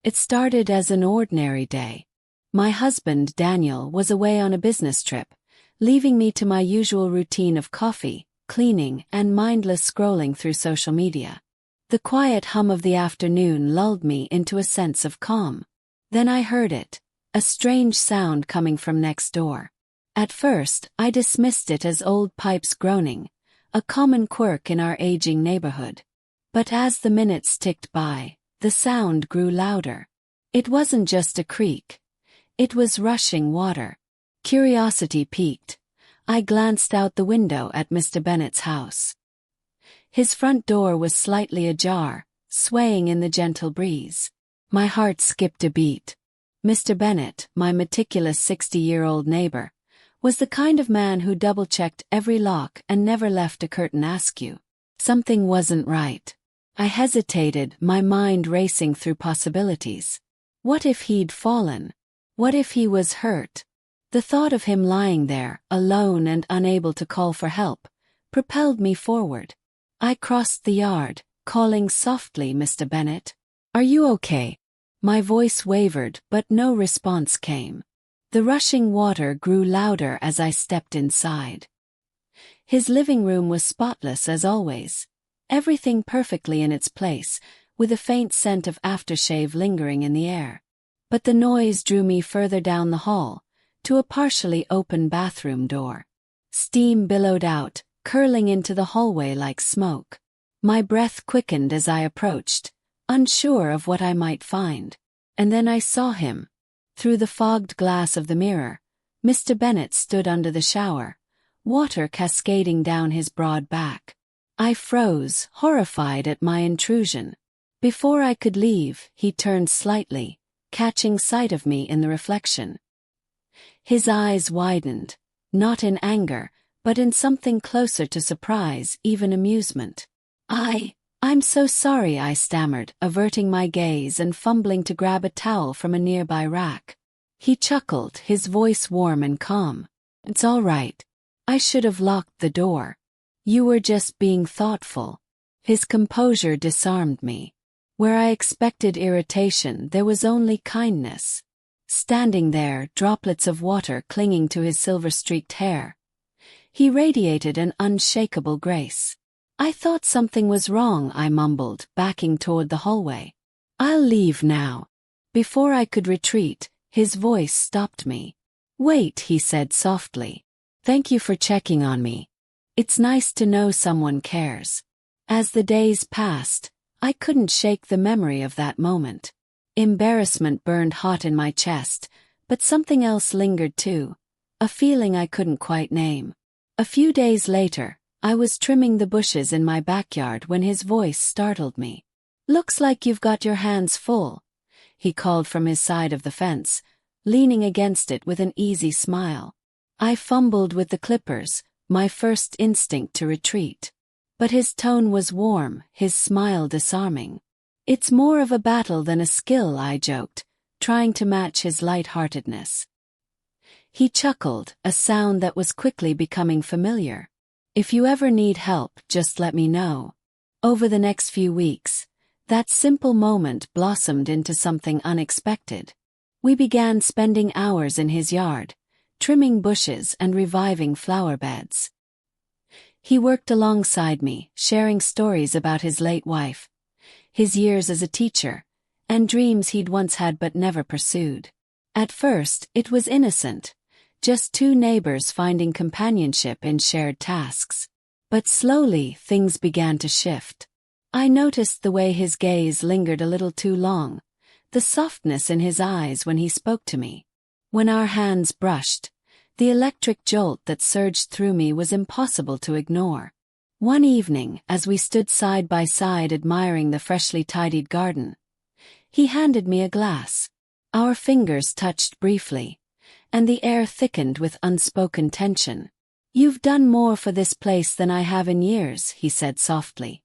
It started as an ordinary day. My husband, Daniel, was away on a business trip, leaving me to my usual routine of coffee, cleaning, and mindless scrolling through social media. The quiet hum of the afternoon lulled me into a sense of calm. Then I heard it, a strange sound coming from next door. At first, I dismissed it as old pipes groaning, a common quirk in our aging neighborhood. But as the minutes ticked by, the sound grew louder. It wasn't just a creak. It was rushing water. Curiosity piqued. I glanced out the window at Mr. Bennett's house. His front door was slightly ajar, swaying in the gentle breeze. My heart skipped a beat. Mr. Bennett, my meticulous 60-year-old neighbor, was the kind of man who double-checked every lock and never left a curtain askew. Something wasn't right. I hesitated, my mind racing through possibilities. What if he'd fallen? What if he was hurt? The thought of him lying there, alone and unable to call for help, propelled me forward. I crossed the yard, calling softly, "Mr. Bennett, are you okay?" My voice wavered, but no response came. The rushing water grew louder as I stepped inside. His living room was spotless as always, everything perfectly in its place, with a faint scent of aftershave lingering in the air. But the noise drew me further down the hall, to a partially open bathroom door. Steam billowed out, curling into the hallway like smoke. My breath quickened as I approached, unsure of what I might find. And then I saw him. Through the fogged glass of the mirror, Mr. Bennett stood under the shower, water cascading down his broad back. I froze, horrified at my intrusion. Before I could leave, he turned slightly, catching sight of me in the reflection. His eyes widened, not in anger, but in something closer to surprise, even amusement. I'm so sorry," I stammered, averting my gaze and fumbling to grab a towel from a nearby rack. He chuckled, his voice warm and calm. "It's all right. I should have locked the door. You were just being thoughtful." His composure disarmed me. Where I expected irritation, there was only kindness. Standing there, droplets of water clinging to his silver-streaked hair, he radiated an unshakable grace. "I thought something was wrong," I mumbled, backing toward the hallway. "I'll leave now." Before I could retreat, his voice stopped me. "Wait," he said softly. "Thank you for checking on me. It's nice to know someone cares." As the days passed, I couldn't shake the memory of that moment. Embarrassment burned hot in my chest, but something else lingered too, a feeling I couldn't quite name. A few days later, I was trimming the bushes in my backyard when his voice startled me. "Looks like you've got your hands full," he called from his side of the fence, leaning against it with an easy smile. I fumbled with the clippers, my first instinct to retreat. But his tone was warm, his smile disarming. "It's more of a battle than a skill," I joked, trying to match his light-heartedness. He chuckled, a sound that was quickly becoming familiar. "If you ever need help, just let me know." Over the next few weeks, that simple moment blossomed into something unexpected. We began spending hours in his yard, trimming bushes and reviving flower beds. He worked alongside me, sharing stories about his late wife, his years as a teacher, and dreams he'd once had but never pursued. At first, it was innocent, just two neighbors finding companionship in shared tasks. But slowly, things began to shift. I noticed the way his gaze lingered a little too long, the softness in his eyes when he spoke to me. When our hands brushed, the electric jolt that surged through me was impossible to ignore. One evening, as we stood side by side admiring the freshly tidied garden, he handed me a glass. Our fingers touched briefly, and the air thickened with unspoken tension. "You've done more for this place than I have in years," he said softly,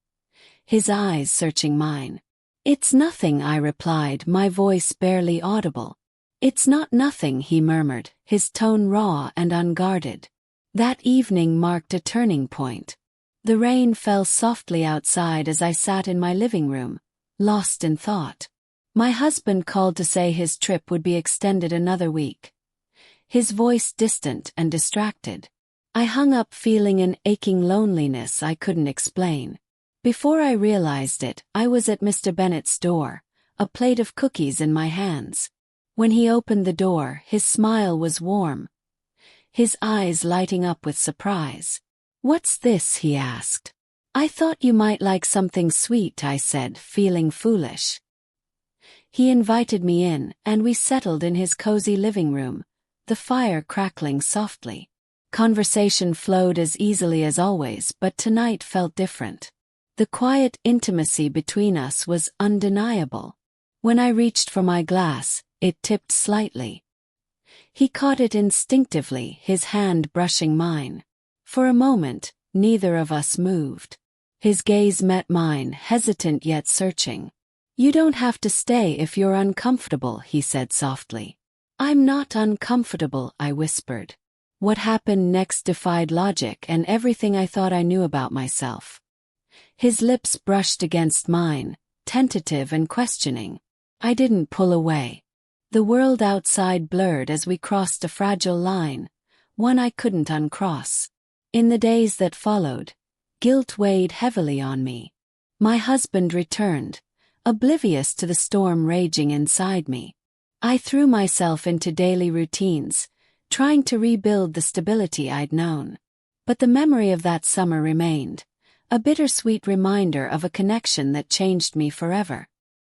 his eyes searching mine. "It's nothing," I replied, my voice barely audible. "It's not nothing," he murmured, his tone raw and unguarded. That evening marked a turning point. The rain fell softly outside as I sat in my living room, lost in thought. My husband called to say his trip would be extended another week. His voice distant and distracted. I hung up feeling an aching loneliness I couldn't explain. Before I realized it, I was at Mr. Bennett's door, a plate of cookies in my hands. When he opened the door, his smile was warm, his eyes lighting up with surprise. "What's this?" he asked. "I thought you might like something sweet," I said, feeling foolish. He invited me in, and we settled in his cozy living room, the fire crackling softly. Conversation flowed as easily as always, but tonight felt different. The quiet intimacy between us was undeniable. When I reached for my glass, it tipped slightly. He caught it instinctively, his hand brushing mine. For a moment, neither of us moved. His gaze met mine, hesitant yet searching. "You don't have to stay if you're uncomfortable," he said softly. "I'm not uncomfortable," I whispered. What happened next defied logic and everything I thought I knew about myself. His lips brushed against mine, tentative and questioning. I didn't pull away. The world outside blurred as we crossed a fragile line, one I couldn't uncross. In the days that followed, guilt weighed heavily on me. My husband returned, oblivious to the storm raging inside me. I threw myself into daily routines, trying to rebuild the stability I'd known. But the memory of that summer remained, a bittersweet reminder of a connection that changed me forever.